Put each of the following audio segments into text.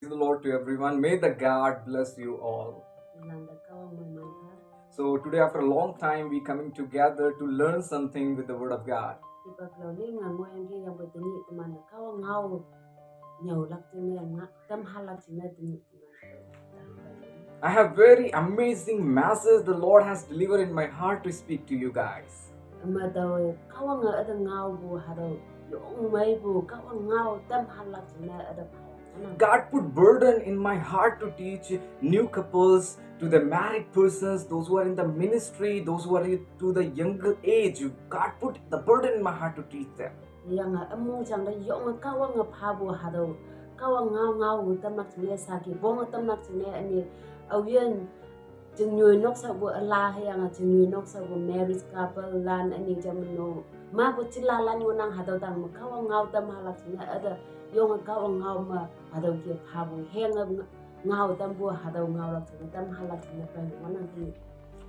Praise the Lord to everyone. May the God bless you all. So today, after a long time, we coming together to learn something with the Word of God. I have very amazing message the Lord has delivered in my heart to speak to you guys. God put burden in my heart to teach new couples, to the married persons, those who are in the ministry, those who are to the younger age. God put the burden in my heart to teach them. Chừng người nóc sa bu ala hayang chừng người nóc sa bu marriage couple lan ani jamno ma bu chila lan ngonang hadaw tang ma kawa ngaw tam halak sina ada yong kawa ngaw ma hadaw ki phabu heng ngaw tam bu hadaw ngaw lak sina tam halak sina pa ngonang ki.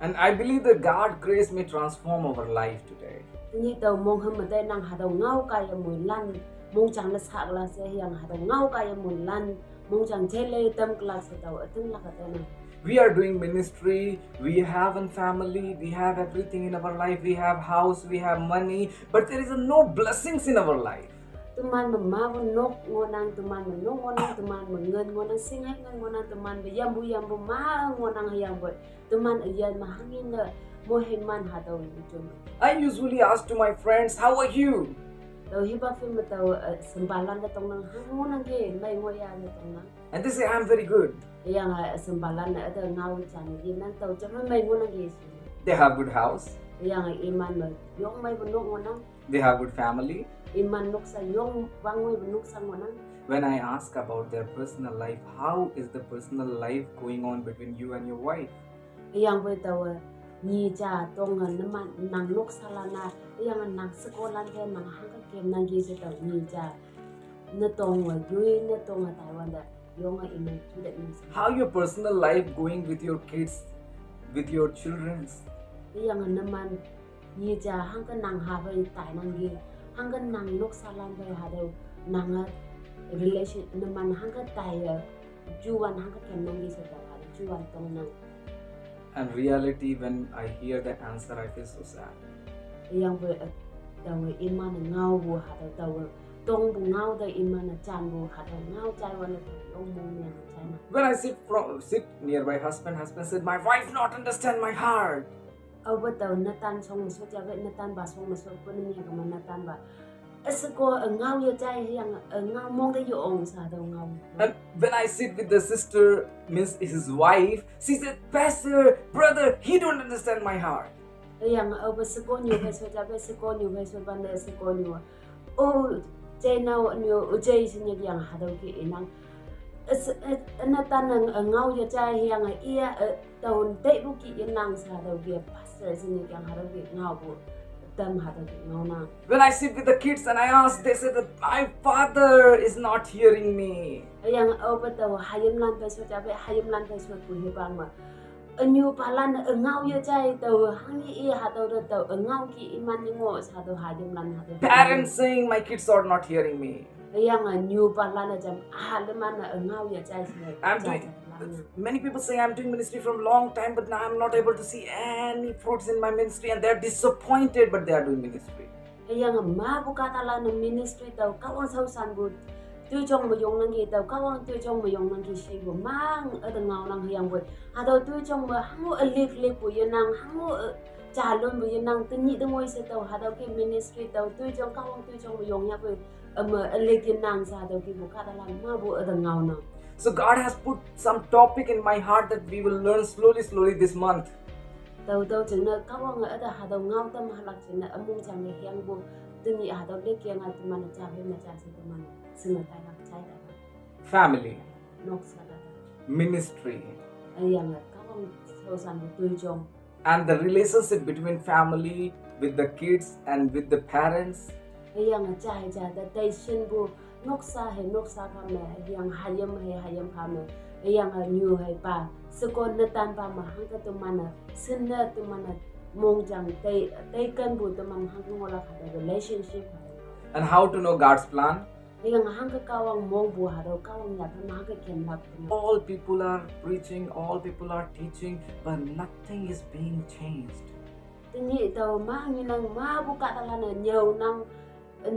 And I believe that God grace may transform our life today. Ni taw mong ham tay nang hadaw ngaw kaya mo lan mong chang la sak la se hayang hadaw ngaw kaya mo lan mong chang chele tam class taw atun la ka tay. We are doing ministry, we have a family, we have everything in our life, we have house, we have money, but there is no blessings in our life. Tuman ma bu nok ngonang tuman nok ngonang tuman ngen ngonang singai ngen ngonang tuman be yambu ma ngonang hayang boy tuman ayan ma hangin na mo heman hataw ni. I usually ask to my friends, how are you? Taw hiba film taw sembalan na tong nang hangonang ge may ngoya na tong nang. And they say I'm very good. Yang sembalan na ada ngaw chan gi nan taw chama may ngonang ge. They have good house. Yang iman ma yong may bunok ngonang. They have good family. Iman nok sa yong wangoy bunok sa ngonang. When I ask about their personal life, how is the personal life going on between you and your wife? Yang boy taw ni cha tong naman nang nok salana yang nang sekolah ke nang hangka kem nang gi se taw ni cha na tong wa yui na tong Taiwan da yong iman tu da ni. How your personal life going with your kids, with your children? Yang naman ni cha hangka nang ha bai tai nang gi hangka nang nok salan bai ha do nang relation naman hangka tai juwan hangka kem nang gi se taw ha juwan tong nang. And reality, when I hear the answer, I feel so sad. Yang boy taw iman ngaw bu ha taw tong bu ngaw da iman chan bu ha ngaw chai wan tong mu ne chai. When I sit near my husband said, my wife not understand my heart. Over taw natan song so jabe natan ba song so ko ni ka man natan ba asako ngaw ya chai yang ngaw mong da yong sa daw ngaw. And when I sit with the sister, means his wife, she said, Pastor, brother, he don't understand my heart. Yang over sako nyu ba so jabe sako nyu ba so ban da sako nyu. Oh, jay now nyu jay sin yang ha daw ki inang natan ngaw ya chai yang ia taw dei bu ki inang sa daw ki pastor sin yang ha daw ki ngaw bu. When I sit with the kids and I ask, they say that my father is not hearing me. Yang over taw hayam lan pa so jabe hayam lan pa so ku hebang ma anyu palan ngaw ya chai taw hangi I ha taw taw ngaw ki iman ni ngo sa taw hayam lan ha. Parents saying my kids are not hearing me. Yang anyu palan jam halaman ngaw ya chai Many people say I'm doing ministry from long time, but now I'm not able to see any fruits in my ministry, and they're disappointed, but they are doing ministry. Yang ma buka tala ng ministry taw kawang sa usan bud tu chong mo yong nang gi taw kawang tu chong mo yong nang gi shi bu mang ada ngaw nang hiyang bud adaw tu chong mo hango alik lik bu yanang hango chalon bu yanang tinyi de moy se taw hadaw ki ministry taw tu chong kawang tu chong mo yong ya bu alik yanang sa daw ki buka tala ma bu ada ngaw nang. So God has put some topic in my heart that we will learn slowly this month. Taw chừng na kawang ada hadaw ngaw tam halak chừng na among chang le hiyang bu tinyi hadaw le kyang at man cha be ma cha se man singa ta lak chai ta. Family, Nok sa ta. ministry, Yang kawang so san tu chong. and the relationship between family, with the kids and with the parents. Yang chai cha da dai shin bu nok sa ka me yang hayam pa me yang new hai pa sekon na tan pa ma hang ka tu mana sin na tu mana mong jang dai kan bu tu man hang ngola ka relationship. And how to know God's plan? yang hang ka kawang mong bu hado kawang ya ta ma ka ken lak All people are preaching, all people are teaching, but nothing is being changed. ni tàu ma ni nang ma bu ka ta la na nhiều nang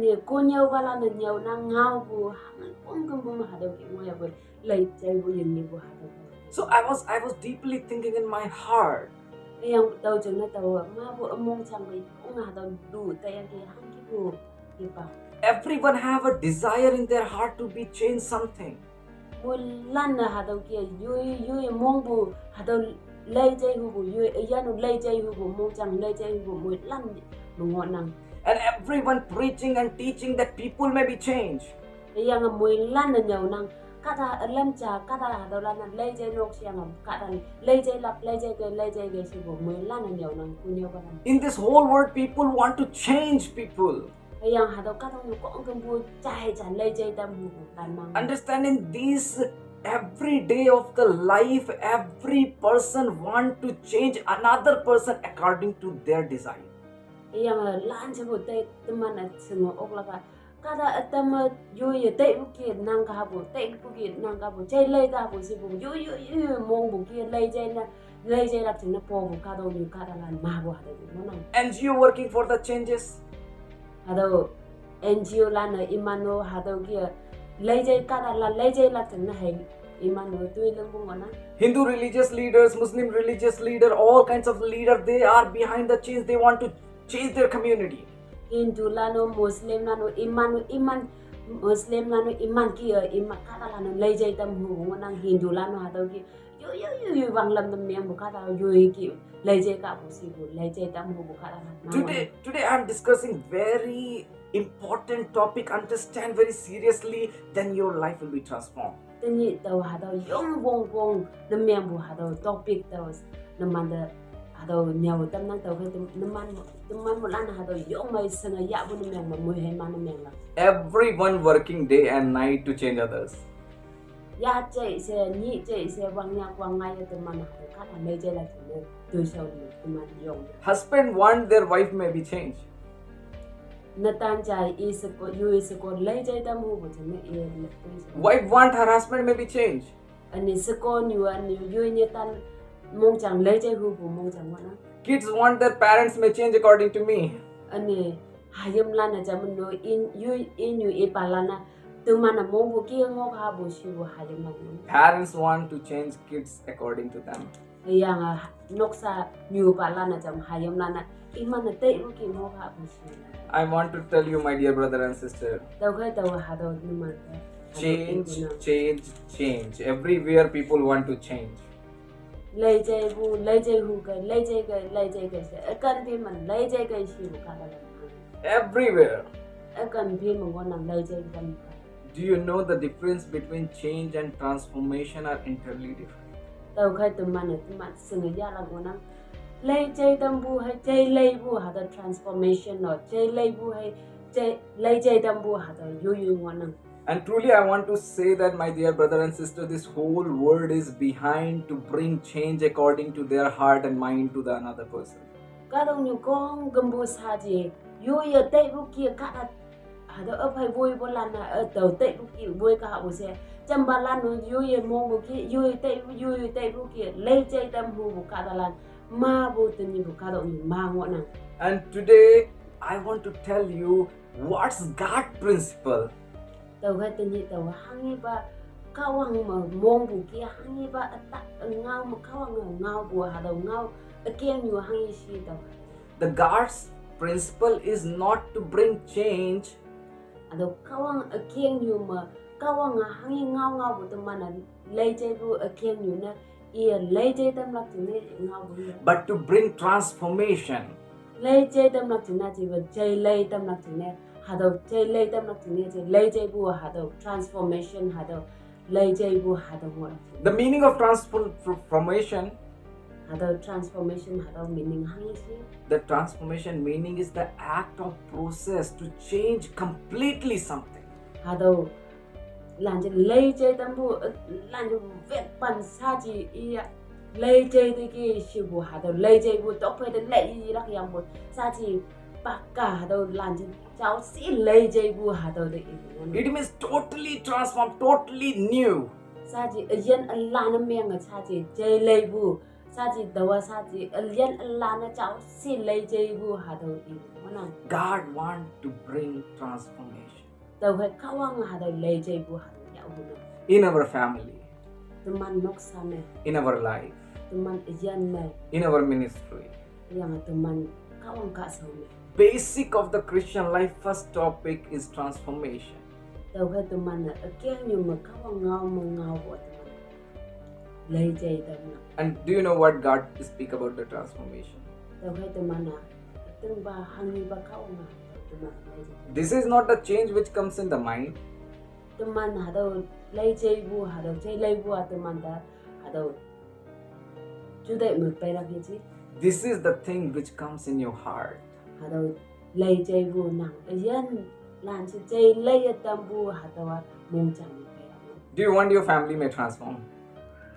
ni cô nhiều ba la na nhiều nang ngao bu hang con kum bu ma hado ki mo ya bu lai chai bu yin ni bu hado So I was deeply thinking in my heart, yang tàu chừng na tàu ma bu mong chang bai ong hado du ta yang ki hang ki bu ki pa everyone have a desire in their heart to be changed something. mu lan na hado ki yu mong bu hado lai chai hu bu yu ya no lai chai hu bu mong chang lai chai hu bu mu lan bu ngon nang And everyone preaching and teaching that people may be changed. yang mu lan na nhiều nang kata lam cha kata hado lan na lai chai nok siang kata lai chai lap lai chai ge si bu mu lan na nhiều nang ku nhiều ba nang In this whole world, people want to change people. yang hado kata nu ko ong bu chai chan lai chai tam hu bu kan mang Understanding these every day of the life, every person want to change another person according to their desire. yang lan cha bu te teman na singo ok la ka kada atam yu ye te bu ki nang ka bu te bu ki nang ka bu chai lai ka bu si bu yu mong bu ki lai chai la chin na po bu ka do yu ka da lan ma bu hado mo nang NGO working for the changes. hado NGO lan na imano hado ki lai chai ka da lai chai la chin na hai imano tu lang bu ngona Hindu religious leaders, Muslim religious leader, all kinds of leaders, they are behind the change. They want to change their community. Hindu lano Muslim lano iman Muslim lano iman ki iman kata lano lai jai tam hu nang Hindu lano hado ki yu bang lam tam miang bu kata yu ki lai jai ka bu si bu lai jai tam hu bu kata Today I am discussing very important topic. Understand very seriously, then your life will be transformed. tani tau hado yong bong nam miang bu hado topic tau naman da hado nyaw tam nang tau ka naman mo lan hado yong mai sanga ya bu nam miang ma mu hai man nam miang la Everyone working day and night to change others. ya chai se ni chai se wang nya wang ngai te man ha ka ta mai jai la te tu sau ni te man yong Husband want their wife may be changed. na tan chai is ko yu is ko lai jai tam hu bu ne e le tu Wife want her husband may be changed. ani se ko ni wa ni yu ni tan mong chang lai jai hu bu mong chang wa na Kids want their parents may change according to me. ani hayam la na jam no in yu e pa la na tu man na mong bu ki ngo ha bu shi bu hayam la no Parents want to change kids according to them. yang noksa nyu pa la na jam hayam la na iman na te bu ki ngo ha bu shi I want to tell you, my dear brother and sister, tau kai tau ha do ni man change. Everywhere people want to change. lai jai hu ka lai jai se kan phi man lai jai kai shi bu ka la Everywhere. kan phi man gon nan lai jai kan Do you know the difference between change and transformation are entirely different? tau kai tu man sing ya la gon nan lai jai tam bu hai jai lai bu ha da transformation no jai lai bu hai lai jai tam bu ha da yu gon nan And truly I want to say that, my dear brother and sister, this whole world is behind to bring change according to their heart and mind to the another person. ka dong ni kong gambu sa ji yu ye te bu ki ka ha da ap hai vui bo lan na tau te bu ki vui ka ha bu se cham ba lan no yu ye mo bu ki yu te bu ki lai jai tam hu bu ka da lan ma bu te ni bu ka dong ni ma ngo na And today I want to tell you what's God principle. tau ga te ni tau hangi ba ka wang ma mong bu ki hangi ba ta ngao ma ka wang ngao bu ha da ngao akian yu hangi shi tau The God's principle is not to bring change, ado ka wang akian yu ma ka wang hangi ngao bu te mana lai jai bu akian yu na ia lai jai tam lak ti ne ngao bu but to bring transformation. lai jai tam lak ti na ji ba jai lai tam lak ti ne hado jai lai tam lak ti ne jai lai jai bu hado transformation hado lai jai bu hado mo The meaning of transformation, hado transformation hado meaning hangi si the transformation meaning is the act of process to change completely something. hado lan jai lai jai tam bu lan ju vet pan sa ji ia lai jai de ki shi bu hado lai jai bu tok pe de lai lak yang bu sa ji baka hado lanjut cháu sẽ lấy dây bu hado de It means totally transformed, totally new. saji yen Allah na menga saji dây lấy bu saji dawa saji yen Allah na cháu sẽ lấy dây bu hado mana God wants to bring transformation daw he kawang hado lấy dây bu hado ya bu in our family, teman nok same in our life, teman yen me in our ministry. yang teman kawang ka same Basic of the Christian life, first topic is transformation. daw he teman na keng nyu ma kawang ngao bo teman lấy dây dam na And do you know what God speak about the transformation? daw he teman na tung ba hangi ba kawang na teman lấy dây This is not a change which comes in the mind. teman hado lấy dây bu hado dây lấy bu teman da hado chú dậy một bay ra kia chứ This is the thing which comes in your heart. hado lấy dây bu nang yen lan chứ dây lấy tâm bu hado mong chẳng một bay ra Do you want your family may transform?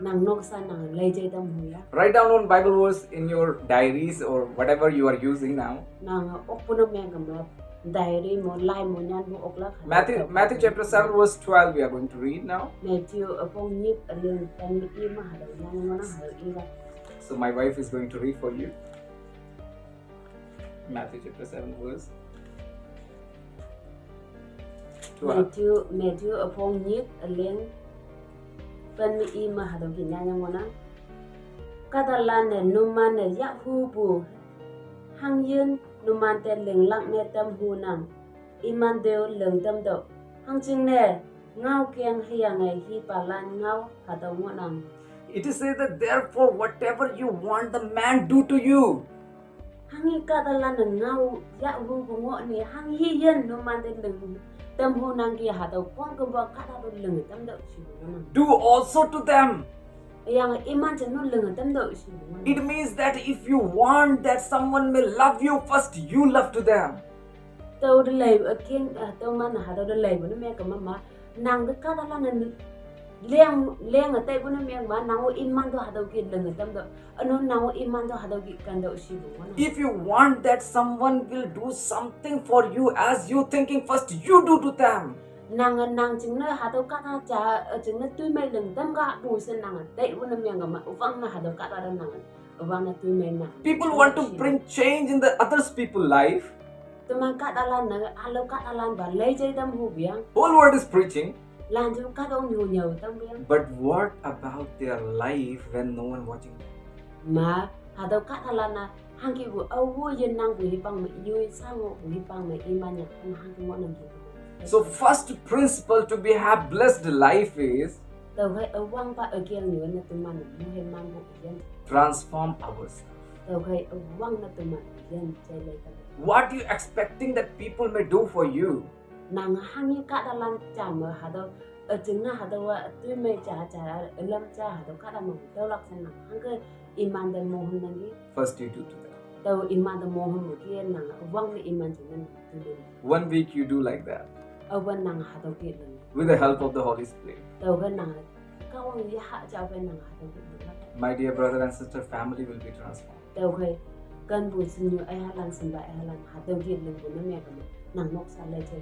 nang nok sa nang lấy dây tâm hu ya Write down one Bible verse in your diaries or whatever you are using now. nang opuna me gam diary mo lai mo nyan bu ok la Matthew chapter 7 verse 12 we are going to read now. Matthew apong nhip alin tan i ma hado nyan mo na hado i ra So my wife is going to read for you. Matthew chapter 7 verse 12. Matthew apong nhip alin tan i ma hado ki nyan mo na kadalan ne numan ne ya hu bu hang yin numan te leng lak ne tam hu nang iman deu leng tam do hang ching ne ngao keng hiang ai hi palan ngao hado mo nang It is said that therefore whatever you want the man do to you. hangi kadalan ne ngao ya hu bu ngo ni hang hi yin numan te leng tam hu nang ki hado kong ko ba kada do leng tam do chi mo nang Do also to them. yang iman chen no leng tam do chi mo nang It means that if you want that someone may love you, first you love to them. tàu đi lấy ở kia tàu mà hà tàu đi lấy bữa mẹ cầm mà nàng cái cá đó là leng ở tây bữa mẹ mà nàng im man thôi hà tàu kia lần người tâm đó anh nàng im man thôi hà tàu kia cần đầu xí bữa If you want that someone will do something for you as you thinking, first you do to them. nàng chính là hà tàu cá đó chả chính là tuy mày lần tâm cả bùi sen nàng ở tây bữa mẹ cầm mà văng là hà tàu cá đó nàng văng là tuy mày nàng People want to bring change in the others people's life. teman kat dalan ba lấy dây tâm hu biang Whole world is preaching. lan chúng kat ông nhiều tâm biang But what about their life when no one watching them? mà hà tàu kat dalan na hang ki bu au wu yin nang bu hi pang me yui sang bu hi pang me iman ya hang ki mo nang ki So first principle to be have blessed life is tàu hay ở wang pa ở kia nữa na teman mu he man bu yin transform ourselves. tàu hay ở wang na teman yin chơi lấy tâm What you expecting that people may do for you? nàng hang ni kat dalan cham mà hà tàu ở chính là hà tàu tuy me cha lam cha hà tàu kat dalan tàu lak san nang hang ke iman dan mohon nang ki First you do to them. tàu iman dan mohon bu kia nàng wang ni iman chính nang tu One week you do like that ở bên nàng hà tàu kia with the help of the Holy Spirit. tàu cái nàng các ông đi hạ chào bên nàng hà tàu kia My dear brother and sister, family will be transformed. tàu cái cần bùi sinh như ai hát lan sinh bại ai lan hà tàu kia lần của nó mẹ của mình nàng nóc xa lê chơi